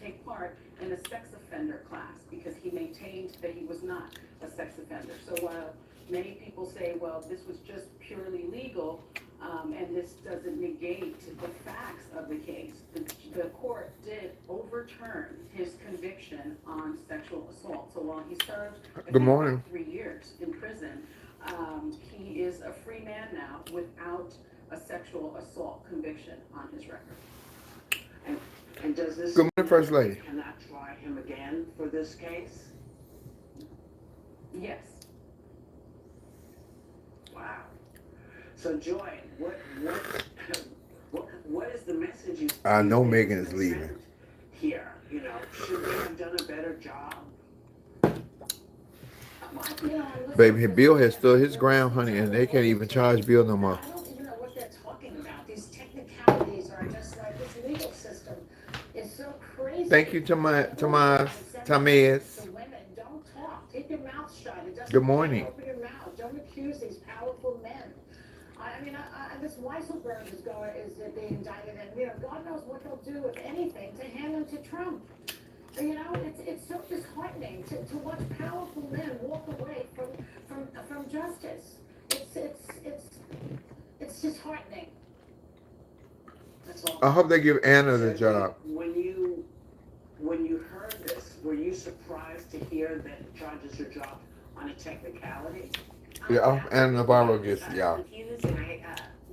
take part in a sex offender class because he maintained that he was not a sex offender. So while many people say, well, this was just purely legal, and this doesn't negate the facts of the case, the court did overturn his conviction on sexual assault. So while he served, Good morning. 3 years in prison, he is a free man now without a sexual assault conviction on his record. And does this Good morning, First Lady. cannot try him again for this case? Yes. Wow. So Joy, what is the message you? I know you Megan is send leaving. Here, should they have done a better job? Baby, Bill has stood his ground, honey, and they can't even charge Bill no more. I don't even know what they're talking about. These technicalities are just like this legal system is so crazy. Thank you, Tamaz. The women, don't talk. Keep your mouth shut. It doesn't Good morning. Open your mouth. Don't accuse these powerful men. I mean, this Weisselberg is being indicted, and God knows what they'll do, if anything, to hand him to Trump. It's so disheartening to watch powerful men walk away from justice. It's disheartening. That's all. I hope they give Anna the job. When you heard this, were you surprised to hear that charges are dropped on a technicality? Yeah, Anna Navarro gets the job. Confused, and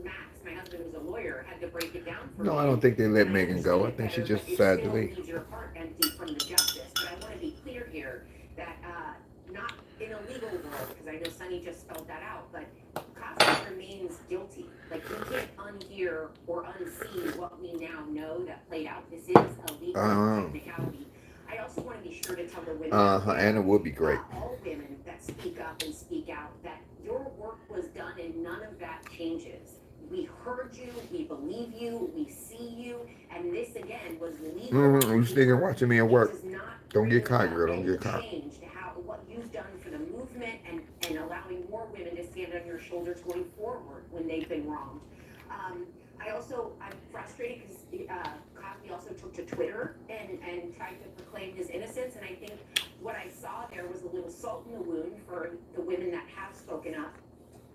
Max, my husband, who's a lawyer, had to break it down for me. No, I don't think they let Megan go. I think she just decided to leave. It still leaves your heart empty from the justice, but I want to be clear here that not in a legal world, because I know Sonny just spelled that out, but Cosby remains guilty. Like, we can't unhear or unsee what we now know that played out. This is a legal technicality. I also want to be sure to tell the women, Anna would be great. all women that speak up and speak out, that your work was done and none of that changes. We heard you, we believe you, we see you, and this again was legal. You sneaking watching me at work. Don't get caught, girl. Don't get caught. Changed what you've done for the movement and allowing more women to stand on your shoulders going forward when they've been wronged. I'm frustrated because Cosby also took to Twitter and tried to proclaim his innocence, and I think what I saw there was a little salt in the wound for the women that have spoken up,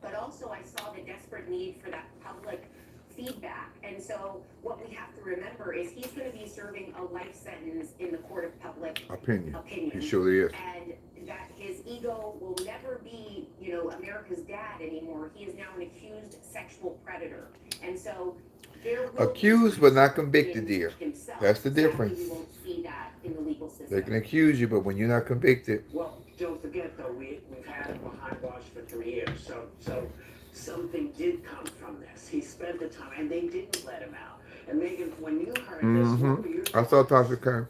but also I saw the desperate need for that public feedback. And so what we have to remember is he's going to be serving a life sentence in the court of public opinion. He surely is. And that his ego will never be, America's dad anymore. He is now an accused sexual predator. And so accused but not convicted, dear. That's the difference. You won't see that in the legal system. They can accuse you, but when you're not convicted. Well, don't forget though, we've had him behind bars for 3 years, so something did come from this. He spent the time, and they didn't let him out. And Megan, when you heard this, what were your I saw Tasha Kern.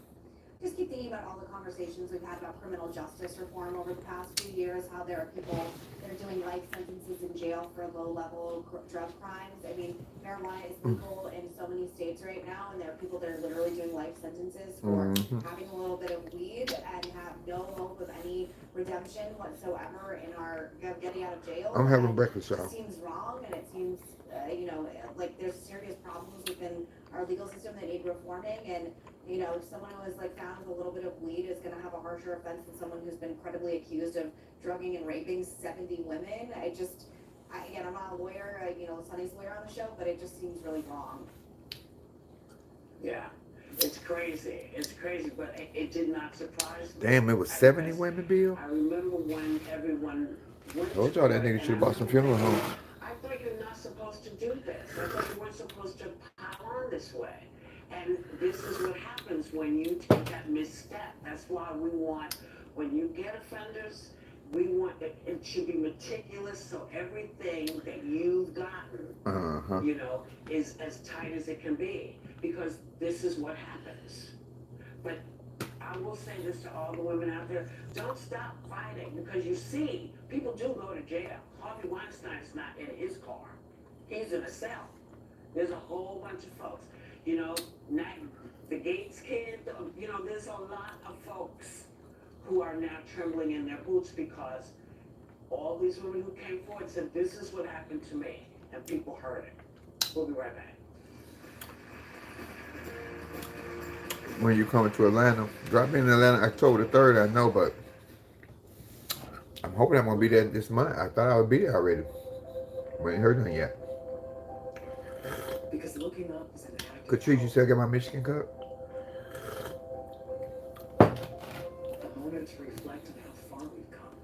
Just keep thinking about all the conversations we've had about criminal justice reform over the past few years, how there are people that are doing life sentences in jail for low-level drug crimes. I mean, marijuana is legal in so many states right now, and there are people that are literally doing life sentences for having a little bit of weed and have no hope of any redemption whatsoever in our getting out of jail. I'm having breakfast, y'all. It seems wrong, and it seems, like there's serious problems within our legal system that need reforming, and someone who is found with a little bit of weed is going to have a harsher offense than someone who's been credibly accused of drugging and raping 70 women. I'm not a lawyer, Sonny's lawyer on the show, but it just seems really wrong. Yeah, it's crazy, but it did not surprise me. Damn, it was 70 women, Bill? I remember when everyone went Told y'all that nigga should have bought some funeral homes. I thought you're not supposed to do this. I thought you weren't supposed to pile on this way. And this is what happens when you take that misstep. That's why we want, when you get offenders, we want it should be meticulous, so everything that you've gotten, is as tight as it can be, because this is what happens. But I will say this to all the women out there: don't stop fighting, because you see, people do go to jail. Harvey Weinstein's not in his car; he's in a cell. There's a whole bunch of folks. The Gates kid, there's a lot of folks who are now trembling in their boots because all these women who came forward said, this is what happened to me, and people heard it. We'll be right back. when you coming to Atlanta. Drop in Atlanta October the 3rd, I know, but I'm hoping I'm going to be there this month. I thought I would be there already. But ain't heard nothing yet. Because looking up is an act of Catrice, you still got my Michigan cup? a moment to reflect on how far we've come.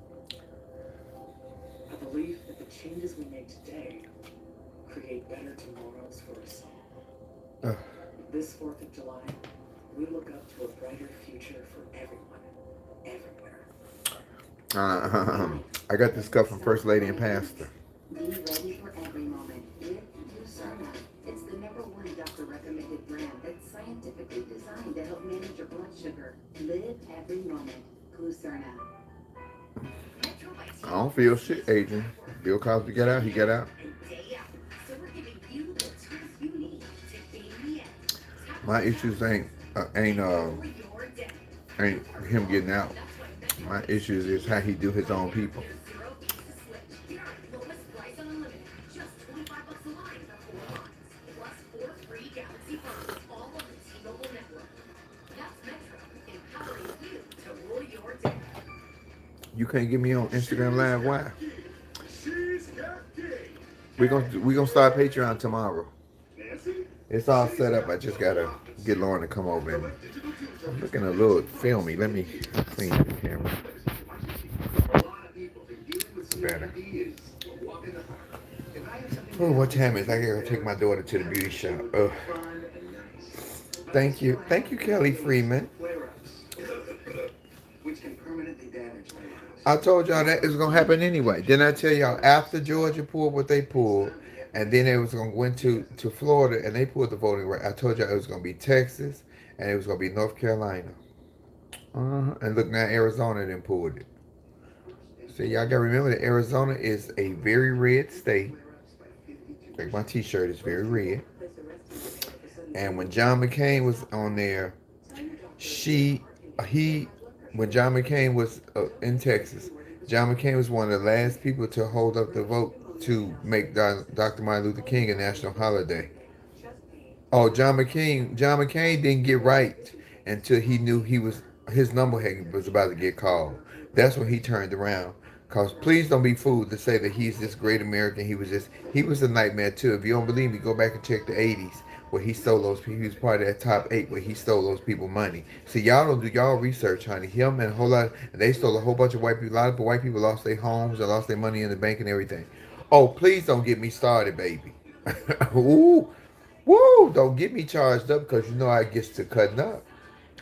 A belief that the changes we make today create better tomorrows for us all. This 4th of July, we look up to a brighter future for everyone, everywhere. I got this cup from First Lady and Pastor. Be ready for every moment with Glucerna. It's the #1 doctor recommended brand that's scientifically designed to help manage your blood sugar. Live every moment. Glucerna. I don't feel shit, Adrian. Bill Cosby got out, he got out. My issues ain't him getting out. My issues is how he do his own people. You can't get me on Instagram Live. Why? We gonna start Patreon tomorrow. It's all set up. I just gotta get Lauren to come over and I'm looking a little filmy. Let me clean the camera. Better. Oh, what time is it? I gotta take my daughter to the beauty shop. Thank you, Kelly Freeman. I told y'all that it was gonna happen anyway. Didn't I tell y'all after Georgia pulled what they pulled, and then it was gonna go into Florida and they pulled the voting right? I told y'all it was gonna be Texas and it was gonna be North Carolina. And look now, Arizona then pulled it. So y'all gotta remember that Arizona is a very red state. Like my T-shirt is very red. And when John McCain was on there, when John McCain was in Texas, John McCain was one of the last people to hold up the vote to make Dr. Martin Luther King a national holiday. Oh, John McCain didn't get right until he knew his number was about to get called. That's when he turned around. Cause please don't be fooled to say that he's this great American. He was a nightmare too. If you don't believe me, go back and check the 80s where he stole those people. He was part of that top 8 where he stole those people money. See, y'all don't do y'all research, honey. Him and a whole lot, and they stole a whole bunch of white people. A lot of white people lost their homes and lost their money in the bank and everything. Oh, please don't get me started, baby. Ooh, woo! Don't get me charged up because you know I gets to cutting up.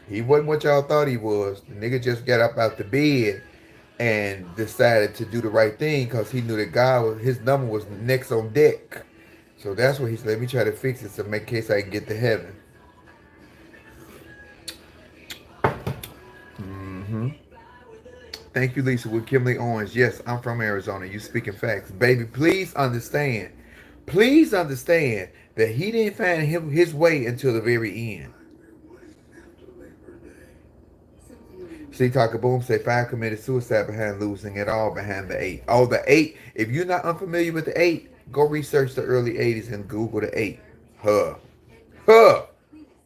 He wasn't what y'all thought he was. The nigga just got up out the bed and decided to do the right thing because he knew that his number was next on deck. So that's what he said, let me try to fix it so in case I can get to heaven. Thank you, Lisa, with Kimberly Owens. Yes, I'm from Arizona. You speaking facts. Baby, please understand that he didn't find his way until the very end. See, Taka Boom say 5 committed suicide behind losing it all behind the 8. Oh, the 8. If you're not unfamiliar with the 8, go research the early 80s and Google the 8.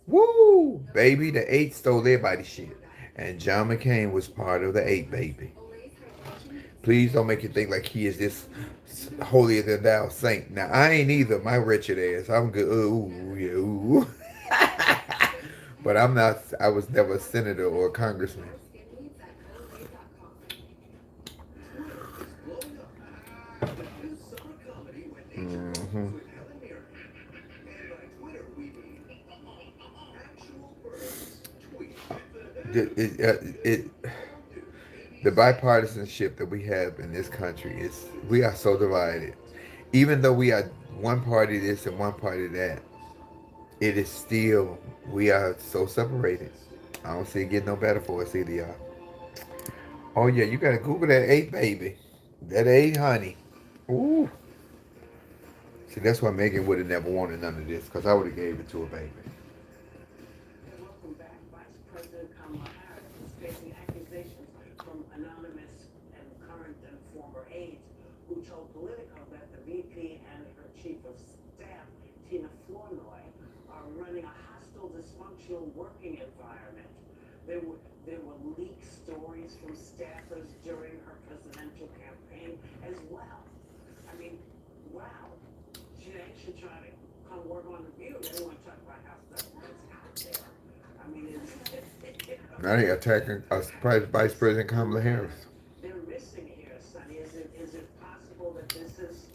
Woo! Baby, the 8 stole everybody's shit. And John McCain was part of the 8, baby. Please don't make you think like he is this holier than thou saint. Now, I ain't either, my wretched ass. I'm good. Ooh. But I'm not, I was never a senator or a congressman. The bipartisanship that we have in this country we are so divided. Even though we are one party this and one party that, it is still, we are so separated. I don't see it getting no better for us either, y'all. Oh yeah, you gotta Google that 8, baby. That 8, honey. Ooh. See, that's why Megan would have never wanted none of this, because I would have gave it to her, baby. Welcome back. Vice President Kamala Harris is facing accusations from anonymous and current and former aides who told Politico that the VP and her chief of staff, Tina Flournoy, are running a hostile, dysfunctional working environment there were leaked stories from staffers during her presidential campaign as well. I mean, wow. She should try to come work on the View. They don't want to talk about how stuff that's out there. I mean, Now they attacking Vice President Kamala Harris. they're missing here, Sonny. Is it possible that this is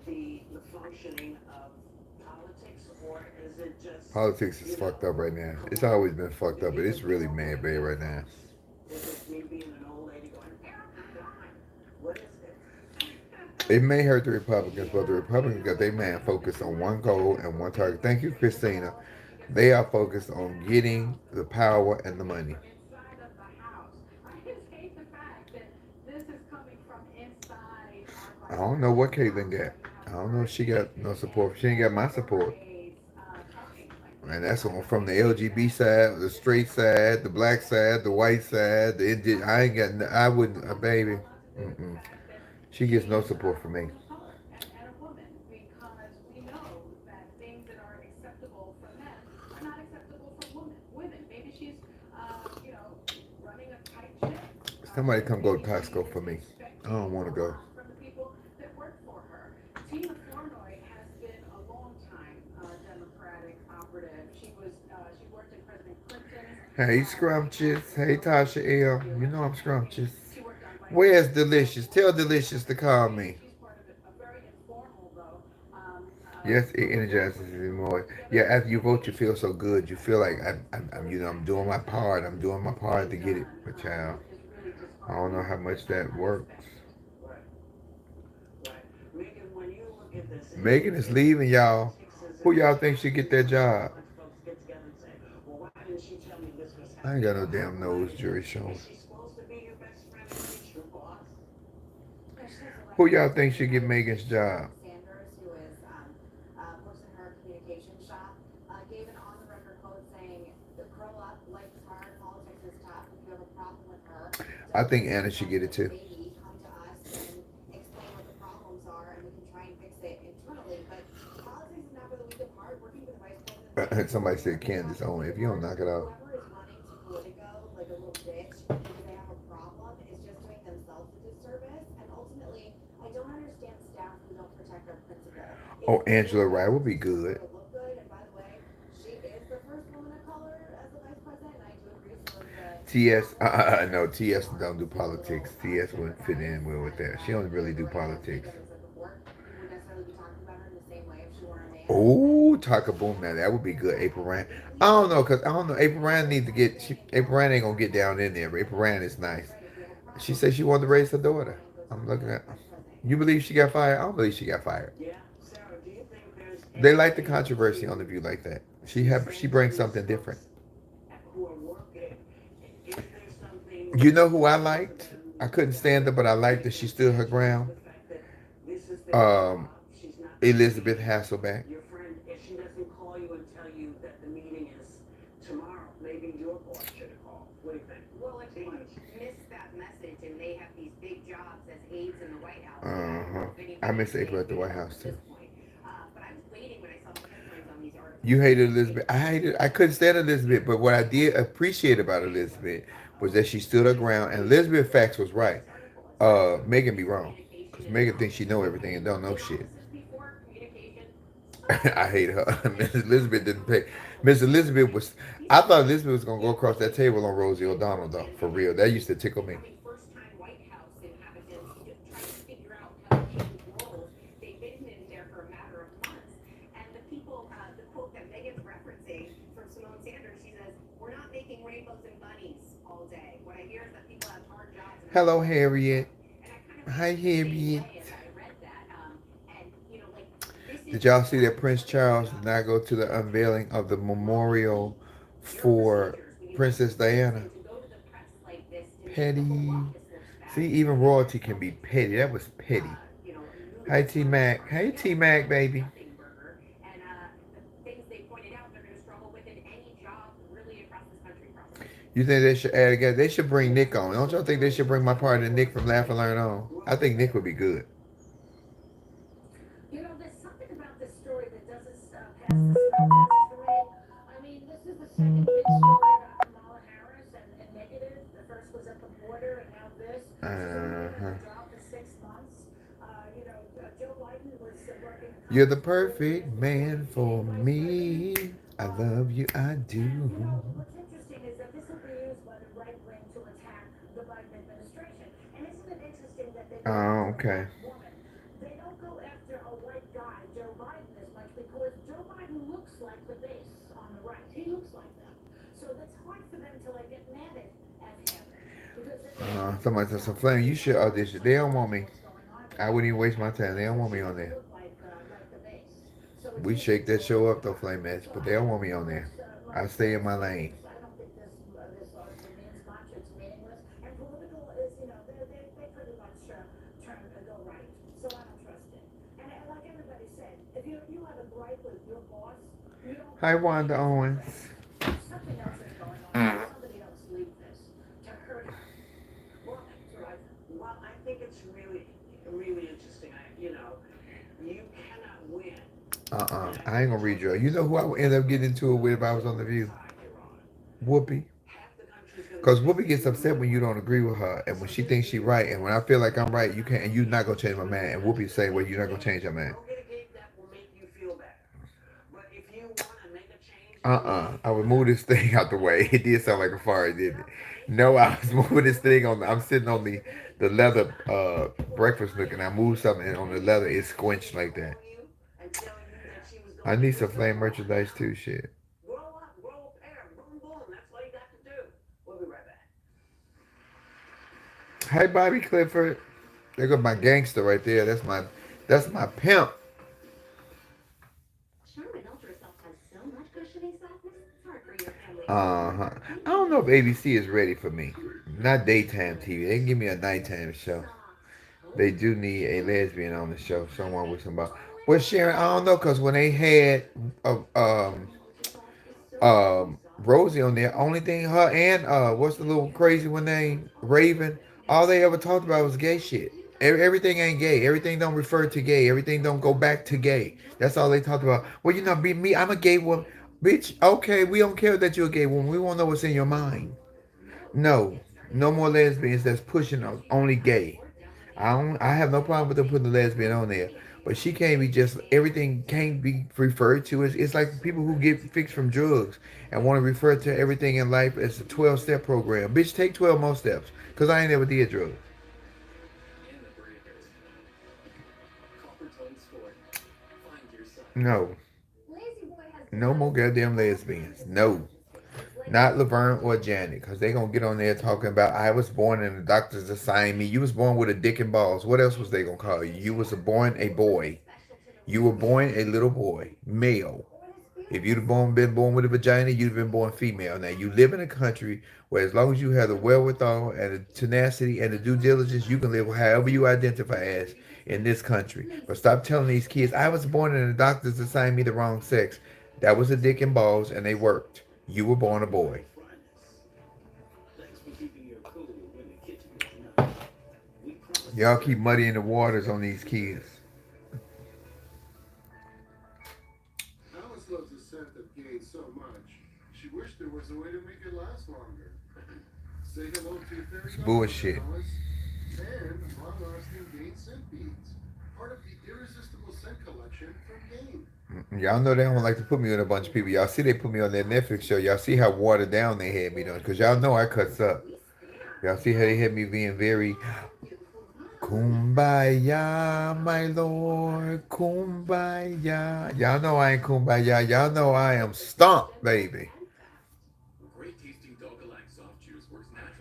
the functioning of politics, or is it just Politics is fucked up right now. It's always been fucked up, but it's really mad bad right now. is it me being an old lady going, what is it? It may hurt the Republicans, but the Republicans got their man focused on one goal and one target. Thank you, Christina. They are focused on getting the power and the money. Inside of the house. I just hate the fact that this is coming from inside I our don't know what Caitlyn got. I don't know if she got no support. She ain't got my support. And that's on from the LGBT side, the straight side, the black side, the white side, the Indian. I ain't got. I wouldn't. A baby. Mm-mm. She gets no support from me. And a woman, because we know that things that are acceptable for men are not acceptable for women. Maybe she's, running a tight ship. Somebody come go to Costco for me. I don't want to go. From the people that work for her. Tina Flournoy has been a long time Democratic operative. She worked in President Clinton. Hey, Scrumptious. Hey, Tasha L. You know I'm scrumptious. Where's Delicious? Tell Delicious to call me. Yes, it energizes you more. Yeah, after you vote, you feel so good. You feel like I'm doing my part. I'm doing my part to get it. But child, I don't know how much that works. Megan, when you look at this, Megan is leaving, y'all. Who y'all think should get that job? folks get together and say, well, why didn't she tell me this was I ain't got no damn nose jury showing. Is she supposed to be your best friend and your boss? Who y'all think should get Megan's job? Sanders, who is works in her communication shop, gave an on-the-record quote saying, "Grow up, life is hard, politics is tough. If you have a problem with her, I think Anna should get it too. baby, come to us and explain what the problems are, and we can try and fix it internally." But politics is not for the weak of heart. Working for the vice president. Somebody said Candace only. If you don't knock it out. Whoever is running to Politico like a little bitch because they have a problem is just doing themselves a disservice. And ultimately, I don't understand staff who don't protect our principal. Oh, Angela Wright would be good. Look good, and by the way, she is the first woman of color as the vice president, and I do agree with the TS, no, TS don't do politics. TS wouldn't fit in well with that. She don't really do politics. Oh, talk a boom now. That would be good. April Rand. I don't know, cause I don't know. April Rand need to get. April Rand ain't gonna get down in there. But April Rand is nice. She said she wanted to raise her daughter. I'm looking at. You believe she got fired? I don't believe she got fired. Yeah, Sarah, do you think there's They like the controversy on the View like that. She brings something different. who are working? Is there something You know who I liked? I couldn't stand her, but I liked that she stood her ground. the fact that this is their job, she's not Elizabeth Hasselbeck. your friend, if she doesn't call you and tell you that the meeting is tomorrow, maybe your boss should have called. What do you think? Well, if you miss that message and they have these big jobs as aides in the White House. I miss April at the White House too. But I was waiting when I saw the headlines on these articles. You hated Elizabeth. I couldn't stand Elizabeth, but what I did appreciate about Elizabeth was that she stood her ground, and Elizabeth facts was right. Megan be wrong, because Megan thinks she know everything and don't know shit. I hate her. Miss Elizabeth didn't pay. Miss Elizabeth was. I thought Elizabeth was gonna go across that table on Rosie O'Donnell though. For real, that used to tickle me. First-time White House inhabitants trying to figure out how to change roles. They've been in there for a matter of months. And the people, the quote that Megan's referencing from Simone Sanders, she says, "We're not making rainbows and bunnies all day. What I hear is that people have hard jobs." Hello, Harriet. And I kind of Hi, Harriet. I read that. And, this is Did y'all see that Prince Charles did not go to the unveiling of the memorial for Princess Diana? Petty. See, even royalty can be petty. That was petty. Hi, T Mac. Hey, T Mac, baby. And the things they pointed out they're going to struggle with in any job really across this country probably. You think they should add again? They should bring Nick on. Don't y'all think they should bring my partner Nick from Laugh and Learn On? I think Nick would be good. You know, there's something about this story that doesn't pass the smell test for me. I mean, this is the second big story about Kamala Harris, and border and now this. Uh-huh. Job for 6 months. Joe Biden was working. You're the perfect man for me. I love you, I do. What's interesting is that this will be used by the right wing to attack the Biden administration. And isn't it interesting that they go Oh, after okay. a black woman? They don't go after a white guy, Joe Biden, as much because Joe Biden looks like the base on the right. He looks like them. So that's hard for them to get mad at him. Because Somebody said, some flame, you should audition. They don't want me. I wouldn't even waste my time. They don't want me on there. We shake that show up though, Flame Match, but they don't want me on there. I stay in my lane. I don't think this means much. It's meaningless. And political is, they pretty much turn to go right. So I don't trust it. And like everybody said, if you have a gripe with your boss, you don't. Hi, Wanda Owens. Something else is going on. Somebody else leaked this to hurt him. Well, I think it's really, really interesting. You cannot win. I ain't gonna read you. You know who I would end up getting into it with if I was on The View? Whoopi. Because Whoopi gets upset when you don't agree with her, and when she thinks she's right, and when I feel like I'm right, you can't, and you're not gonna change my mind. And Whoopi say, well, you're not gonna change your mind. I would move this thing out the way. It did sound like a fire, didn't it? No, I was moving this thing on. I'm sitting on the leather breakfast nook, and I moved something, and on the leather it squinched like that. I need some flame merchandise too. Shit. Grow up, grow a pair, boom, boom. That's all you got to do. We'll be right back. Hey, Bobby Clifford. There goes my gangster right there. That's my pimp. Charmin Ultra Soft has so much cushioning softness, it's hard for your family. I don't know if ABC is ready for me. Not daytime TV. They can give me a nighttime show. They do need a lesbian on the show. Someone with somebody. Well, Sharon, I don't know, because when they had Rosie on there, only thing her and what's the little crazy one name? Raven, all they ever talked about was gay shit. Everything ain't gay. Everything don't refer to gay. Everything don't go back to gay. That's all they talked about. Well, be me. I'm a gay woman. Bitch, okay, we don't care that you're a gay woman. We want to know what's in your mind. No more lesbians that's pushing only gay. I have no problem with them putting the lesbian on there. But she can't be just, everything can't be referred to as, it's like people who get fixed from drugs and want to refer to everything in life as a 12-step program. Bitch, take 12 more steps, because I ain't never did drugs. No. No more goddamn lesbians. No. Not Laverne or Janet, because they're going to get on there talking about, I was born and the doctors assigned me. You was born with a dick and balls. What else was they going to call you? You was born a boy. You were born a little boy, male. If you'd have been born with a vagina, you'd have been born female. Now, you live in a country where as long as you have the wherewithal and the tenacity and the due diligence, you can live however you identify as in this country. But stop telling these kids, I was born and the doctors assigned me the wrong sex. That was a dick and balls, and they worked. You were born a boy. Y'all keep muddying the waters on these kids. Alice loves the scent of gay so much, she wished there was a way to make it last longer. Say hello to your fairy It's bullshit. Alice, and long-lasting gay scent beads, part of the irresistible scent collection from Game. Y'all know they don't like to put me on a bunch of people. Y'all see they put me on that Netflix show. Y'all see how watered down they had me done. Because y'all know I cuts up. Y'all see how they had me being very kumbaya, my lord, kumbaya. Y'all know I ain't kumbaya. Y'all know I am stomped, baby.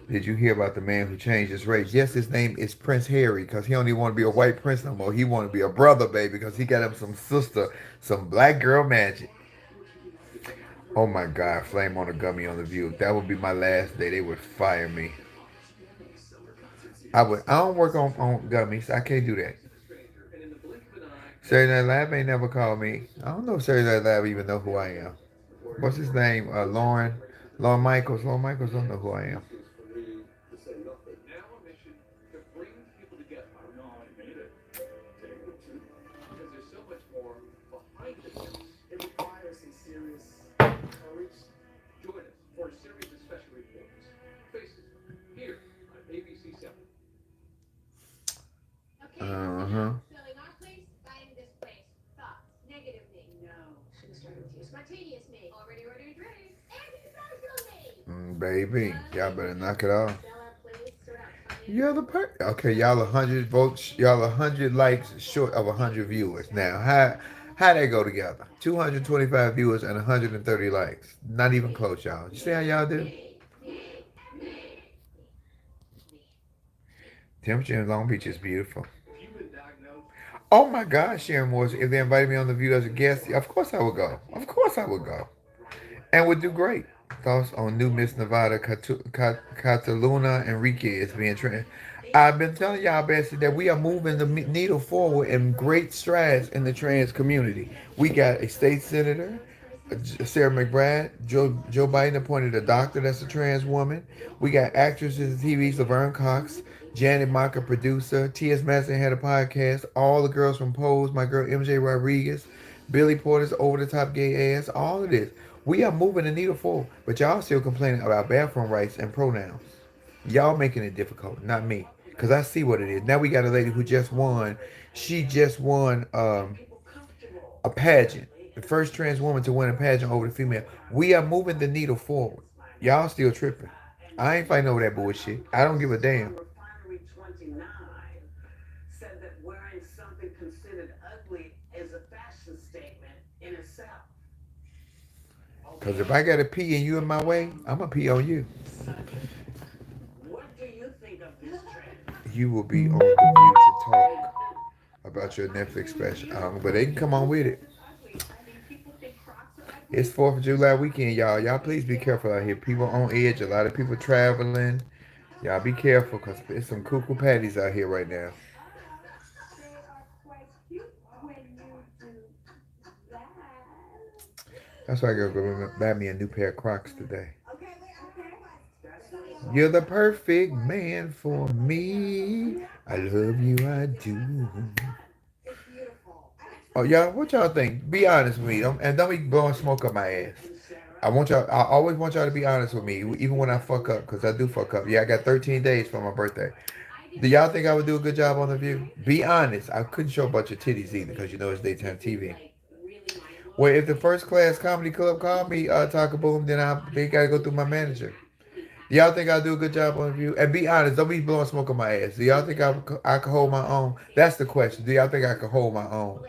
Did you hear about the man who changed his race? Yes, his name is Prince Harry, because he don't even want to be a white prince no more. He want to be a brother, baby, because he got him some sister, some black girl magic. Oh my God, flame on a gummy on The View. That would be my last day. They would fire me. I don't work on gummies. I can't do that. Saturday Night Live ain't never called me. I don't know if Saturday Night Live even know who I am. What's his name? Lauren Michaels. Lauren Michaels don't know who I am. Baby, y'all better knock it off. You're the okay. Y'all 100 votes. Y'all 100 likes short of 100 viewers. Now, how they go together? 225 viewers and 130 likes. Not even close, y'all. You see how y'all do? Temperature in Long Beach is beautiful. Oh my gosh, Sharon Morris. If they invited me on the View as a guest, of course I would go. Of course I would go. And would do great. Thoughts on new Miss Nevada Cataluna Enrique is being trained. I've been telling y'all, Bessie, that we are moving the needle forward in great strides in the trans community. We got a state senator, Sarah McBride. Joe Biden appointed a doctor that's a trans woman. We got actresses in TV's Laverne Cox, Janet Mock, a producer. T.S. Madison had a podcast. All the girls from Pose, my girl MJ Rodriguez, Billy Porter's over the top gay ass. All of this. We are moving the needle forward, but y'all still complaining about bathroom rights and pronouns. Y'all making it difficult, not me, because I see what it is. Now we got a lady who just won. She just won a pageant, the first trans woman to win a pageant over the female. We are moving the needle forward. Y'all still tripping. I ain't fighting over that bullshit. I don't give a damn. Refinery 29 said that wearing something considered ugly is a fashion statement in itself. Because if I got to pee and you in my way, I'm going to pee on you. What do you think of this trend? You will be on the View to talk about your Netflix special. But they can come on with it. It's 4th of July weekend, y'all. Y'all please be careful out here. People on edge. A lot of people traveling. Y'all be careful because there's some cuckoo patties out here right now. That's why I gotta go buy me a new pair of Crocs today. You're the perfect man for me. I love you, I do. Oh, y'all, what y'all think? Be honest with me. Don't be blowing smoke up my ass. I want y'all. I always want y'all to be honest with me, even when I fuck up, because I do fuck up. Yeah, I got 13 days for my birthday. Do y'all think I would do a good job on The View? Be honest. I couldn't show a bunch of titties either, because you know it's daytime TV. Well, if the First Class Comedy Club called me, Taka Boom, then they gotta go through my manager. Do y'all think I'll do a good job on The View? And be honest, don't be blowing smoke on my ass. Do y'all think I can hold my own? That's the question. Do y'all think I can hold my own?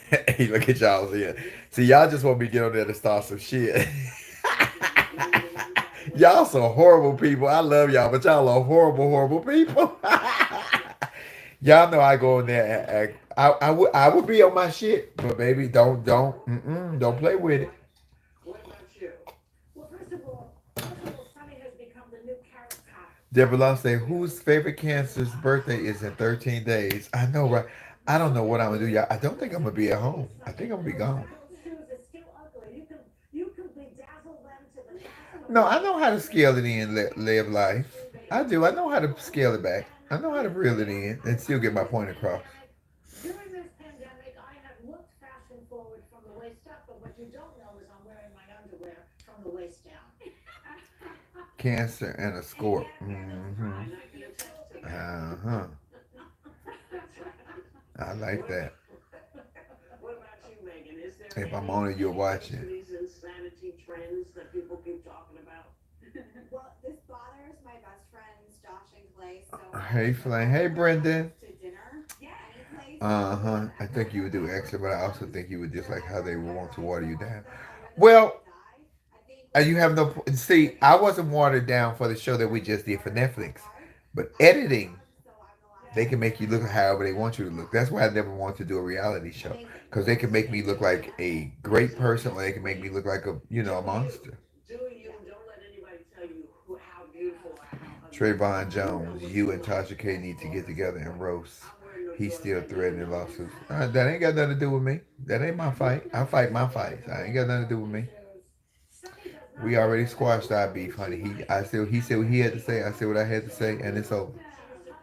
Hey, look at y'all here. See, y'all just want me to get on there to start some shit. Y'all some horrible people. I love y'all, but y'all are horrible, horrible people. Y'all know I go in there and act. I would be on my shit, but baby, don't play with it. What about you? Well, first of all, Sunny has become the new carrot top. Deborah Law say, whose favorite cancer's birthday is in 13 days? I know, right? I don't know what I'm gonna do, y'all. I don't think I'm gonna be at home. I think I'm gonna be gone. Those shoes are still ugly. You can bedazzle them to the max. No, I know how to scale it in, live life. I do. I know how to scale it back. I know how to reel it in and still get my point across. During this pandemic, I have looked fashion forward from the waist up, but what you don't know is I'm wearing my underwear from the waist down. Cancer and a scorp. Mm-hmm. Uh-huh. I like that. What about you, Megan? Is there If I'm on it, you're watching. these insanity trends that people keep talking about? Well, this bothers my best friends, Josh and Clay, so. Hey, Flame. Hey, Brendan. To dinner. Yeah, any place. Uh-huh. I think you would do extra, but I also think you would just like how they would want to water you down. Well, you have no... See, I wasn't watered down for the show that we just did for Netflix. But editing, they can make you look however they want you to look. That's why I never want to do a reality show. Because they can make me look like a great person, or they can make me look like a monster. Do you? Don't let anybody tell you how beautiful I am. Trayvon Jones, you and Tasha K need to get together and roast. He's still threatening lawsuits. That ain't got nothing to do with me. That ain't my fight. I fight my fights. I ain't got nothing to do with me. We already squashed our beef, honey. He said what he had to say. I said what I had to say, and it's over.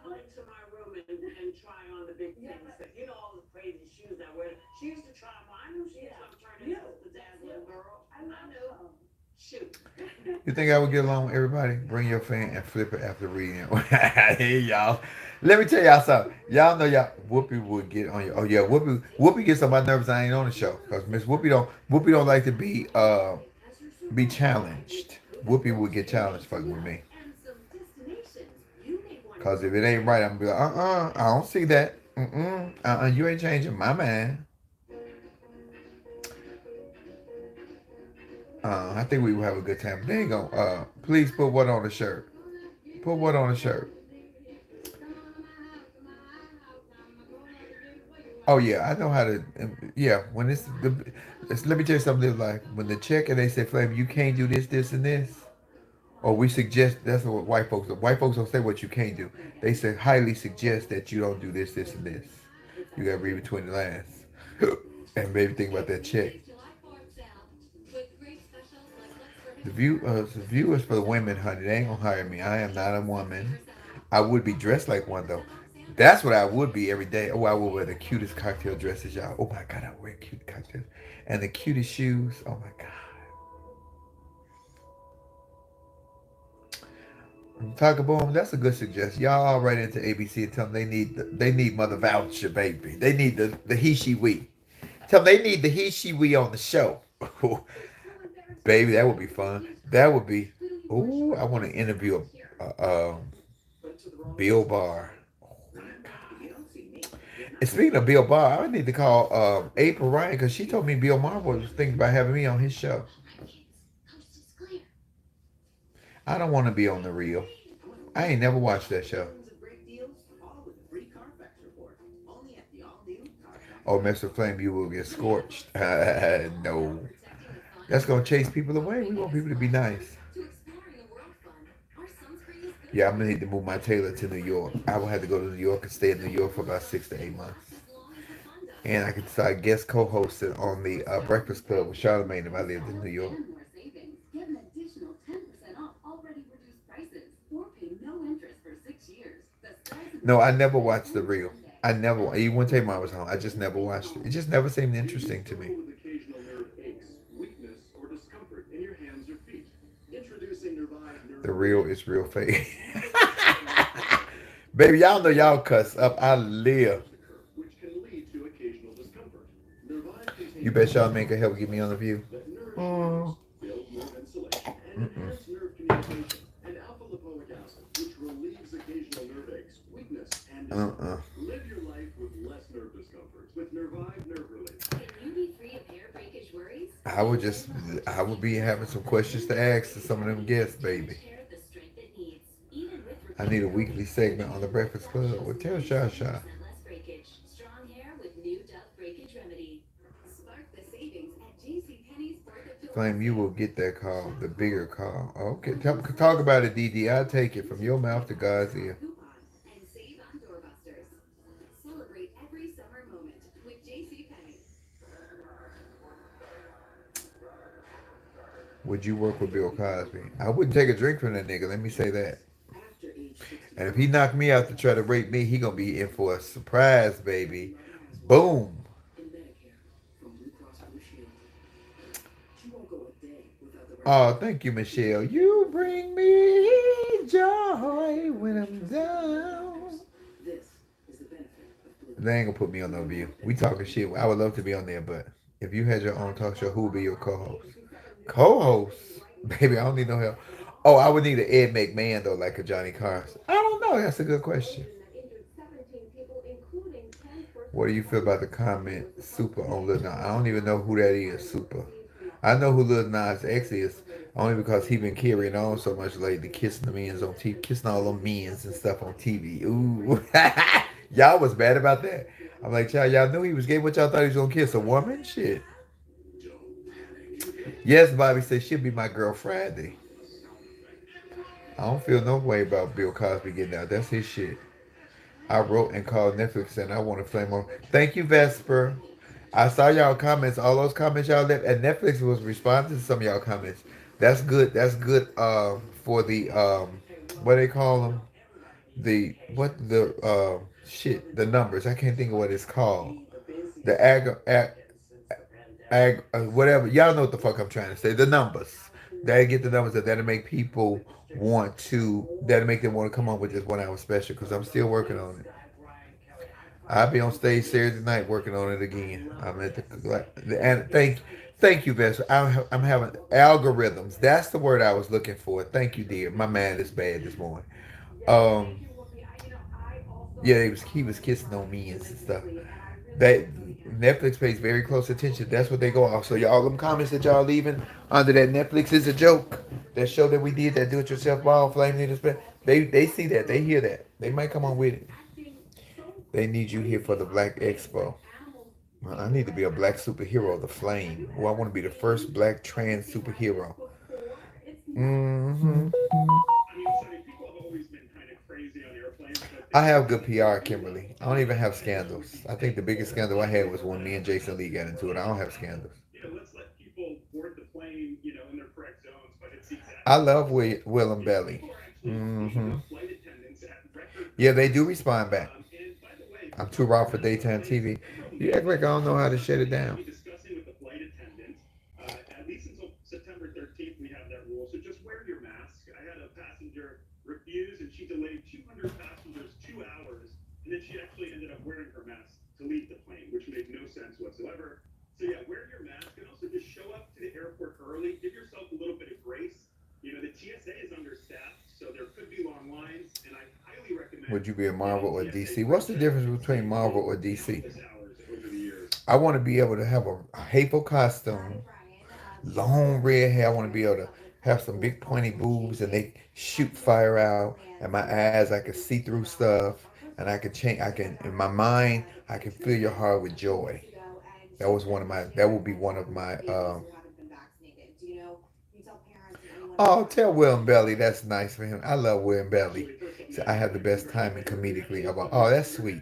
Come into my room and try on the big things that, all the crazy shoes I wear. She used to try them on. I knew she was going to turn into the dazzling girl. I knew. Shoot. You think I would get along with everybody? Bring your fan and flip it after reading it. Hey, y'all. Let me tell y'all something. Y'all know Whoopi would get on you. Oh yeah, Whoopi gets on my nerves. I ain't on the show because Miss Whoopi don't like to be be challenged. Whoopi would get challenged fucking with me. And some destinations you may want to Cause if it ain't right, I'm gonna be like, I don't see that. You ain't changing my mind. I think we will have a good time. They ain't gonna, please put what on the shirt? Put what on the shirt? Oh yeah, I know how to. Yeah, when let me tell you something. Like when the check and they say, "Flame, you can't do this, this, and this," or we suggest. That's what white folks do. White folks don't say what you can't do. They say highly suggest that you don't do this, this, and this. You gotta read between the lines, and maybe think about that check. The view is for the women, honey. They ain't gonna hire me. I am not a woman. I would be dressed like one though. That's what I would be every day. Oh, I would wear the cutest cocktail dresses, y'all. Oh my God, I wear cute cocktails. And the cutest shoes. Oh my God. Talk boom. That's a good suggestion. Y'all all right into ABC and tell them they need Mother Voucher, baby. They need the he she we. Tell them they need the he she we on the show. Baby, that would be fun. That would be. Oh, I want to interview Bill Barr. And speaking of Bill Barr, I need to call April Ryan because she told me Bill Maher was thinking about having me on his show. I don't want to be on the real. I ain't never watched that show. Oh, Mr. Flame, you will get scorched. No. That's going to chase people away. We want people to be nice. Yeah, I'm going to need to move my tailor to New York. I will have to go to New York and stay in New York for about 6 to 8 months. And I can start guest co-hosting on the Breakfast Club with Charlamagne if I lived in New York. No, I never watched The Real. I never, even when Tamar was home, I just never watched it. It just never seemed interesting to me. The Real is real fake. Baby, y'all know y'all cuss up. I live. You bet Charlamagne can help get me on The View. Mm. Live your life with less nerve discomfort with Nervive Nerve Relief. Can you be free of hair breakage worries? I would be having some questions to ask to some of them guests, baby. I need a weekly segment on the Breakfast Club. Well, tell Shasha. Strong hair with new Dove breakage remedy. Spark the savings at JCPenney's Flame, you will get that call, the bigger call. Okay, talk about it, DD. I'll take it from your mouth to God's ear. And save on doorbusters. Celebrate every summer moment with JCPenney. Would you work with Bill Cosby? I wouldn't take a drink from that nigga. Let me say that. And if he knocked me out to try to rape me, he gonna be in for a surprise, baby. Boom. Oh, thank you, Michelle. You bring me joy when I'm down. They ain't gonna put me on no View. We talking shit. I would love to be on there, but if you had your own talk show, who would be your co-host? Co-host? Baby, I don't need no help. Oh, I would need an Ed McMahon, though, like a Johnny Carson. I don't know. That's a good question. What do you feel about the comment, Super, on Lil Nas? I don't even know who that is, Super. I know who Lil Nas X is, only because he been carrying on so much lately, kissing the men's on TV, kissing all them men's and stuff on TV. Ooh. Y'all was bad about that. I'm like, y'all knew he was gay. What y'all thought he was going to kiss? A woman? Shit. Yes, Bobby said she'll be my girl Friday. I don't feel no way about Bill Cosby getting out. That's his shit. I wrote and called Netflix and I want to flame on. Thank you, Vesper. I saw y'all comments. All those comments y'all left. And Netflix was responding to some of y'all comments. That's good. That's good for the, what they call them? The numbers. I can't think of what it's called. The whatever. Y'all know what the fuck I'm trying to say. The numbers. That'll get the numbers that'll make people that'll make them want to come on with this 1 hour special because I'm still working on it. I'll be on stage Saturday night working on it again. I'm at the and Thank you, Vess. I'm having algorithms. That's the word I was looking for. Thank you, dear. My man is bad this morning. Um, yeah, he was kissing on me and stuff. That Netflix pays very close attention. That's what they go off. So y'all, them comments that y'all leaving under that Netflix is a joke. That show that we did, that do-it-yourself ball flame needles, they see that, they hear that. They might come on with it. They need you here for the Black Expo. Well, I need to be a black superhero, the Flame. Oh, I want to be the first black trans superhero. Hmm I have good PR, Kimberly. I don't even have scandals. I think the biggest scandal I had was when me and Jason Lee got into it. I don't have scandals. I love Will and Belly. Hmm Yeah, they do respond back. I'm too raw for daytime TV. You act like I don't know how to shut it down. Would you be a Marvel or DC? What's the difference between Marvel or DC? I want to be able to have a hateful costume, long red hair. I want to be able to have some big pointy boobs and they shoot fire out. And my eyes, I can see through stuff. And I can change. I can, in my mind, I can fill your heart with joy. That was one of my. That would be one of my. Oh, tell Will and Belly that's nice for him. I love Will and Belly. So I have the best timing comedically. About, oh, that's sweet.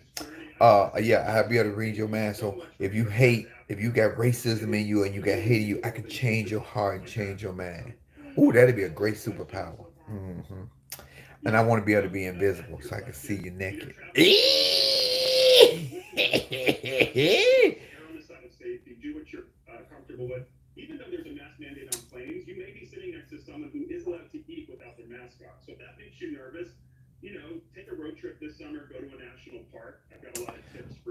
Yeah, I'll be able to read your mind. So if you got racism in you and you got hate in you, I can change your heart and change your mind. Ooh, that'd be a great superpower. Hmm And I want to be able to be invisible so I can see you naked.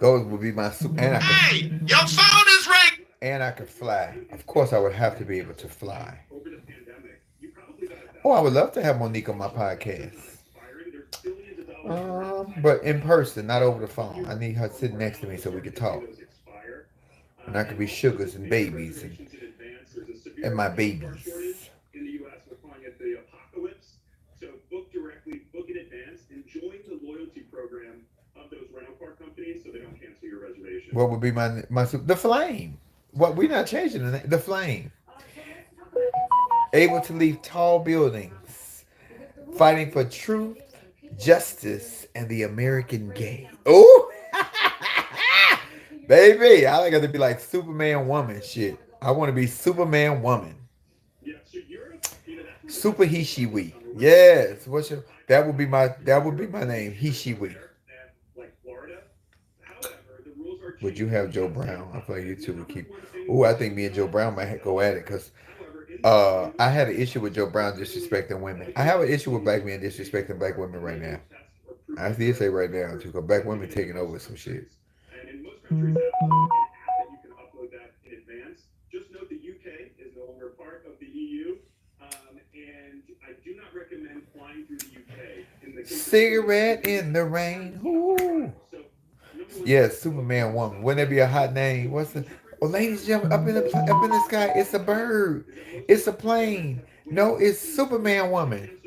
Those would be my super. And I could. Hey, your phone is ringing. And I could fly. Of course, I would have to be able to fly. Oh, I would love to have Monique on my podcast. But in person, not over the phone. I need her sitting next to me so we could talk. And I could be sugars and babies and my babies. What would be my the Flame? What we're not changing the name. The Flame. Able to leave tall buildings, fighting for truth, justice, and the American gay. Oh, baby, I got to be like Superman woman. Shit, I want to be Superman woman. Super he she we. Yes. What's your? That would be my name. He she we. Would you have Joe Brown? I feel like you two would keep. Oh, I think me and Joe Brown might go at it because I had an issue with Joe Brown disrespecting women. I have an issue with black men disrespecting black women right now. I did say right now too, because black women taking over some shit. Cigarette in the rain. Ooh. Yes, Superman woman. Wouldn't it be a hot name? What's the? Oh, ladies and gentlemen, up in the sky, it's a bird. It's a plane. No, it's Superman woman.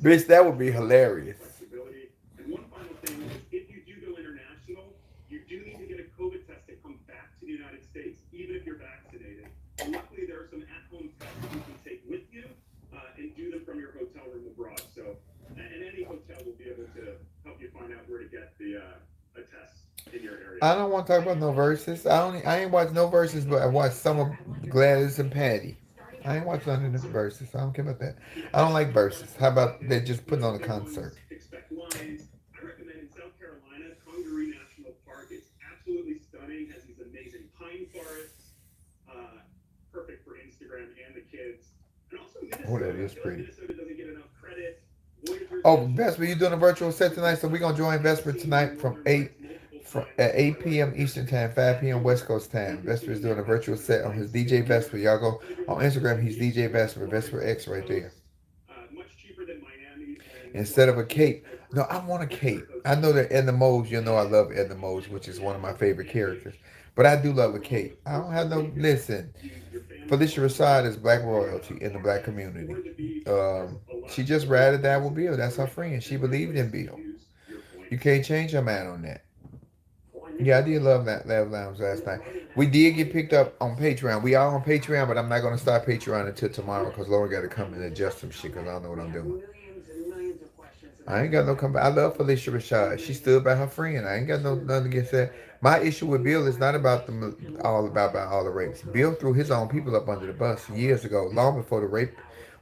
Bitch, that would be hilarious. I don't want to talk about no verses. I ain't watched no verses, but I watched some of Gladys and Patty. I ain't watched none of the verses. I don't care about that. I don't like verses. How about they just putting on a concert? Oh, that is pretty. Oh, Vesper, you doing a virtual set tonight? So we're gonna join Vesper tonight from 8 at 8 p.m. Eastern Time, 5 p.m. West Coast Time. Vesper is doing a virtual set on his DJ Vesper. Y'all go on Instagram. He's DJ Vesper, Vesper X right there. Much cheaper than Miami. Instead of a cape. No, I want a cape. I know that Edna Mose, you know I love Edna Mose, which is one of my favorite characters. But I do love a cape. I don't have no, listen, Felicia Rashad is black royalty in the black community. She just ratted that with Bill. That's her friend. She believed in Bill. You can't change her mind on that. Yeah, I did love that Love Lounge last night. We did get picked up on Patreon. We are on Patreon, but I'm not going to start Patreon until tomorrow because Laura got to come and adjust some shit because I don't know what I'm doing. Millions and millions of questions. I ain't got no complaint. I love Felicia Rashad. She stood by her friend. I ain't got nothing against that. My issue with Bill is not about all the rapes. Bill threw his own people up under the bus years ago, long before the rape.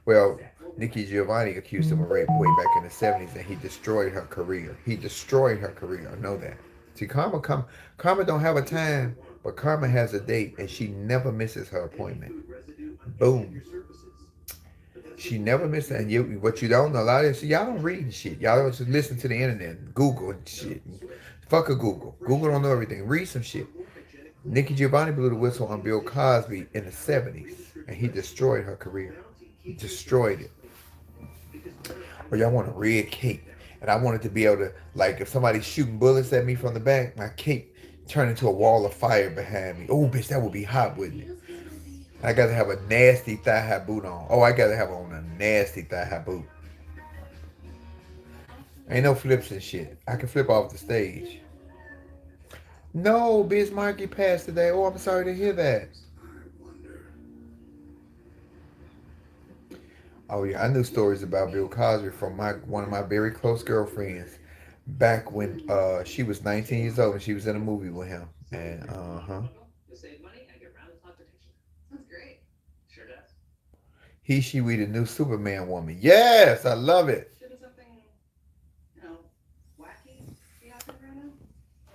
Well, Nikki Giovanni accused him of rape way back in the 70s, and he destroyed her career. He destroyed her career. I know that. See, Karma don't have a time, but Karma has a date, and she never misses her appointment. Boom. She never misses it. And what you don't know, a lot of y'all don't read and shit. Y'all don't just listen to the internet, Google and shit. Fuck a Google. Google don't know everything. Read some shit. Nikki Giovanni blew the whistle on Bill Cosby in the 70s, and he destroyed her career. He destroyed it. Or y'all want a red cape. And I wanted to be able to, like, if somebody's shooting bullets at me from the back, my cape turn into a wall of fire behind me. Oh, bitch, that would be hot, wouldn't it? I got to have a nasty thigh-high boot on. Oh, I got to have on a nasty thigh-high boot. Ain't no flips and shit. I can flip off the stage. No, Biz Markie passed today. Oh, I'm sorry to hear that. Oh yeah, I knew stories about Bill Cosby from one of my very close girlfriends back when she was 19 years old and she was in a movie with him. And You save money and get round the clock protection. Sounds great. Sure does. we the new Superman woman. Yes, I love it. Shouldn't something, wacky be happening right now?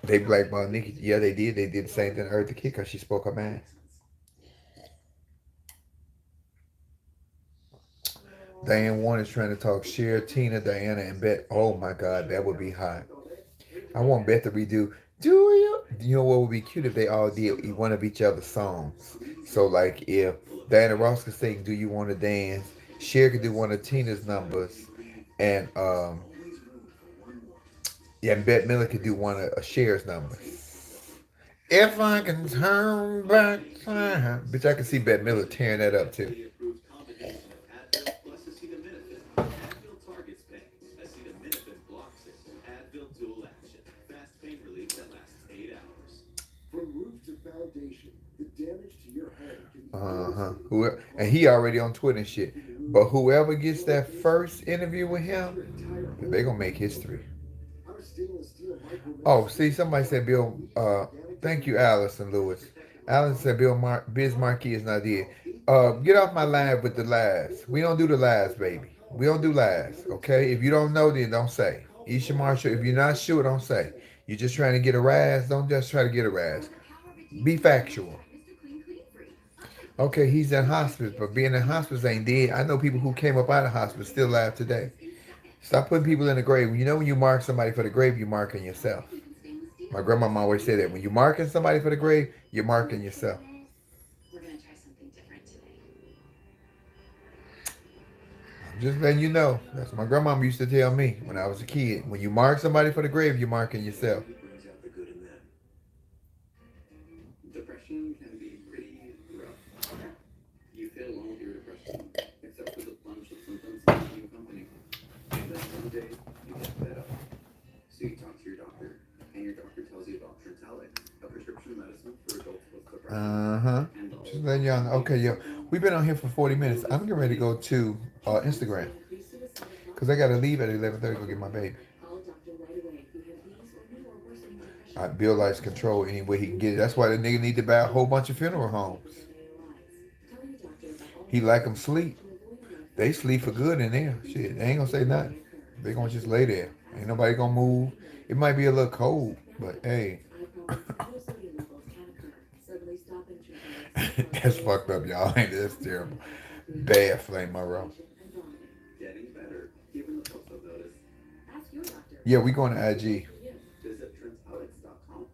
They blackballed Nikki. Yeah, they did. They did the same thing to Eartha Kitt because she spoke her mind. Diane Warren is trying to talk Cher, Tina, Diana, and Beth. Oh my God, that would be hot. I want Beth to redo. Do you? You know what would be cute if they all did one of each other's songs. So like if Diana Ross could sing "Do You Want to Dance," Cher could do one of Tina's numbers, and and Bette Miller could do one of Cher's numbers. If I can turn back time, bitch, I can see Bette Miller tearing that up too. And he already on Twitter and shit. But whoever gets that first interview with him, they gonna make history. Oh, see, somebody said Bill. Thank you, Allison Lewis. Allison said Biz Markie is not dead. Get off my live with the lies. We don't do the lies, baby. We don't do lies. Okay, if you don't know, then don't say. Isha Marshall, if you're not sure, don't say. You're just trying to get a rise. Don't just try to get a rise. Be factual. Okay, he's in hospice, but being in hospice ain't dead. I know people who came up out of hospice still alive today. Stop putting people in the grave. You know when you mark somebody for the grave, you're marking yourself. My grandmama always said that. When you're marking somebody for the grave, you're marking yourself. We're gonna try something different today. I'm just letting you know. That's what my grandmama used to tell me when I was a kid. When you mark somebody for the grave, you're marking yourself. Depression can be pretty rough. You feel alone with your depression, except for the plunge of symptoms in your company. And then one day, you get fed up. So you talk to your doctor, and your doctor tells you about Trintellix, a prescription medicine for adults with depression. Just letting y'all know. Okay, yo. We've been on here for 40 minutes. I'm getting ready to go to Instagram. Because I got to leave at 11:30 to go get my baby. Bill likes control any way he can get it. That's why the nigga need to buy a whole bunch of funeral homes. He like them sleep. They sleep for good in there. Shit, they ain't gonna say nothing. They gonna just lay there. Ain't nobody gonna move. It might be a little cold, but hey. That's fucked up, y'all. Ain't that's terrible. Bad Flame Monroe. Getting better, even the post-op notice. Ask your doctor. Yeah, we going to IG. Visit Trintellix.com.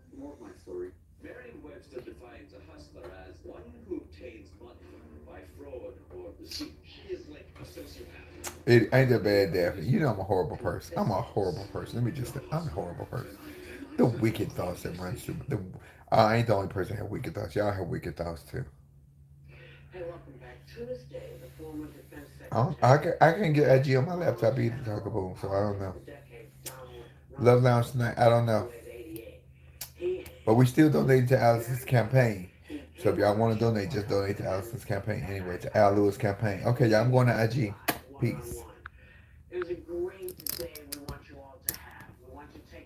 sociopath. It ain't that bad, Daphne. You know I'm a horrible person. I'm a horrible person. Let me just say, I'm a horrible person. The wicked thoughts that run through the I ain't the only person that have wicked thoughts. Y'all have wicked thoughts too. Hey, welcome back. Tuesday, the former defense I can get IG on my laptop either, talk about, so I don't know. Love Lounge tonight, I don't know. But we still donating to Allison's campaign. So if y'all want to donate, just donate to Allison's campaign anyway, to Al Lewis campaign. Okay, y'all, I'm going to IG. Peace.